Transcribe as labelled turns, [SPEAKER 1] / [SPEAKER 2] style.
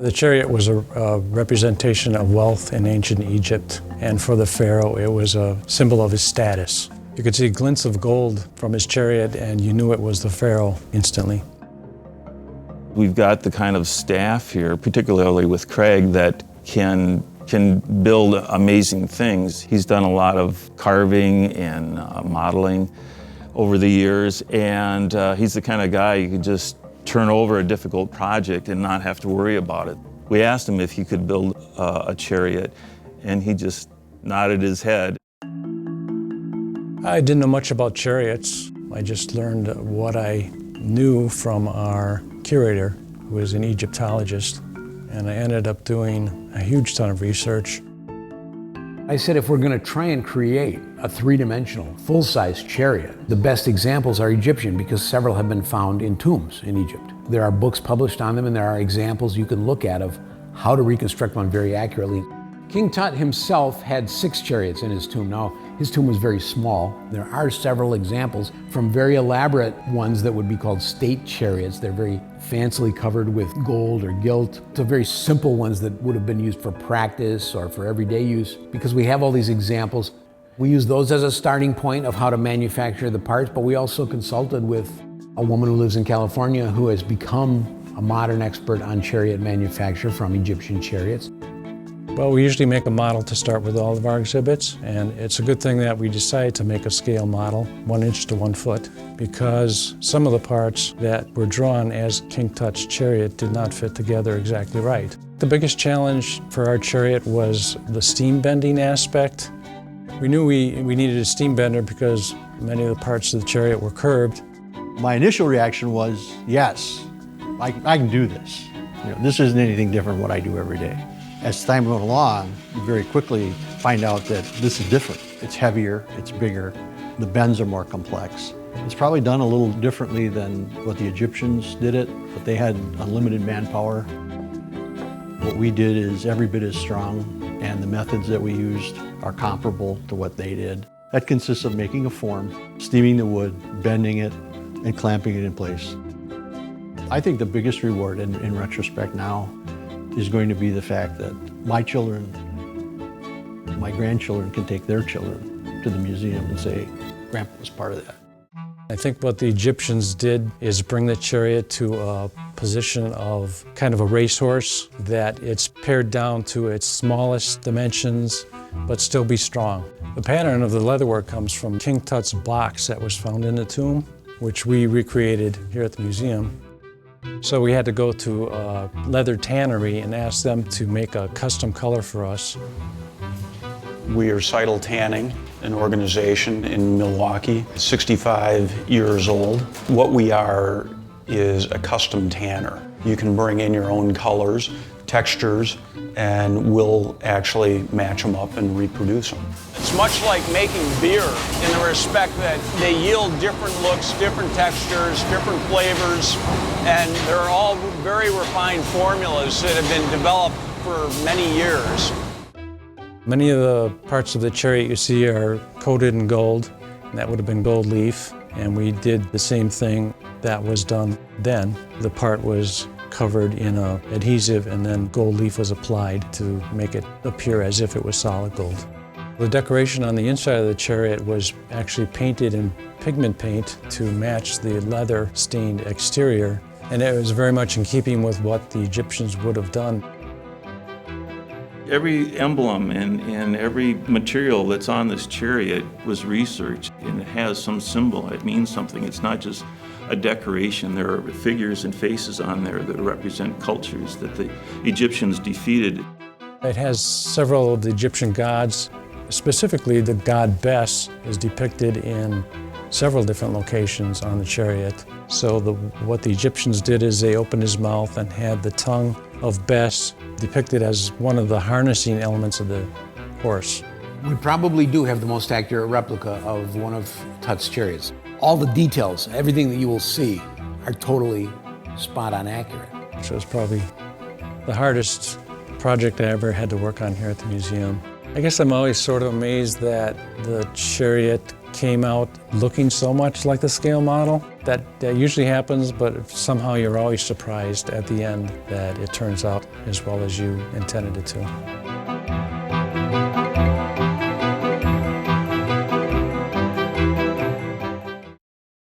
[SPEAKER 1] The chariot was a representation of wealth in ancient Egypt, and for the pharaoh, it was a symbol of his status. You could see glints of gold from his chariot, and you knew it was the pharaoh instantly.
[SPEAKER 2] We've got the kind of staff here, particularly with Craig, that can build amazing things. He's done a lot of carving and modeling over the years, and he's the kind of guy you can just turn over a difficult project and not have to worry about it. We asked him if he could build a chariot, and he just nodded his head.
[SPEAKER 1] I didn't know much about chariots. I just learned what I knew from our curator, who was an Egyptologist, and I ended up doing a huge ton of research.
[SPEAKER 3] I said, if we're going to try and create a three-dimensional, full-size chariot, the best examples are Egyptian because several have been found in tombs in Egypt. There are books published on them, and there are examples you can look at of how to reconstruct one very accurately. King Tut himself had 6 chariots in his tomb. Now, his tomb was very small. There are several examples from very elaborate ones that would be called state chariots. They're very fancily covered with gold or gilt. So very simple ones that would have been used for practice or for everyday use. Because we have all these examples, we use those as a starting point of how to manufacture the parts, but we also consulted with a woman who lives in California who has become a modern expert on chariot manufacture from Egyptian chariots.
[SPEAKER 1] Well, we usually make a model to start with all of our exhibits, and it's a good thing that we decided to make a scale model, 1 inch to 1 foot, because some of the parts that were drawn as King Tut's chariot did not fit together exactly right. The biggest challenge for our chariot was the steam bending aspect. We knew we needed a steam bender because many of the parts of the chariot were curved.
[SPEAKER 4] My initial reaction was, yes, I can do this. This isn't anything different from what I do every day. As time went along, you very quickly find out that this is different. It's heavier, it's bigger, the bends are more complex. It's probably done a little differently than what the Egyptians did it, but they had unlimited manpower. What we did is every bit as strong, and the methods that we used are comparable to what they did. That consists of making a form, steaming the wood, bending it, and clamping it in place. I think the biggest reward in retrospect now is going to be the fact that my children, my grandchildren can take their children to the museum and say, Grandpa was part of that.
[SPEAKER 1] I think what the Egyptians did is bring the chariot to a position of kind of a racehorse, that it's pared down to its smallest dimensions, but still be strong. The pattern of the leatherwork comes from King Tut's box that was found in the tomb, which we recreated here at the museum. So we had to go to a leather tannery and ask them to make a custom color for us.
[SPEAKER 5] We are Seidel Tanning, an organization in Milwaukee, 65 years old. What we are is a custom tanner. You can bring in your own colors, textures, and we'll actually match them up and reproduce them.
[SPEAKER 6] It's much like making beer in the respect that they yield different looks, different textures, different flavors, and they're all very refined formulas that have been developed for many years.
[SPEAKER 1] Many of the parts of the chariot you see are coated in gold, and that would have been gold leaf, and we did the same thing that was done then. The part was covered in adhesive, and then gold leaf was applied to make it appear as if it was solid gold. The decoration on the inside of the chariot was actually painted in pigment paint to match the leather stained exterior, and it was very much in keeping with what the Egyptians would have done.
[SPEAKER 2] Every emblem and every material that's on this chariot was researched, and it has some symbol. It means something. It's not just a decoration. There are figures and faces on there that represent cultures that the Egyptians defeated.
[SPEAKER 1] It has several of the Egyptian gods. Specifically, the god Bes is depicted in several different locations on the chariot. So what the Egyptians did is they opened his mouth and had the tongue of Bes depicted as one of the harnessing elements of the horse.
[SPEAKER 3] We probably do have the most accurate replica of one of Tut's chariots. All the details, everything that you will see, are totally spot-on accurate.
[SPEAKER 1] So it's probably the hardest project I ever had to work on here at the museum. I guess I'm always sort of amazed that the chariot came out looking so much like the scale model. That usually happens, but somehow you're always surprised at the end that it turns out as well as you intended it to.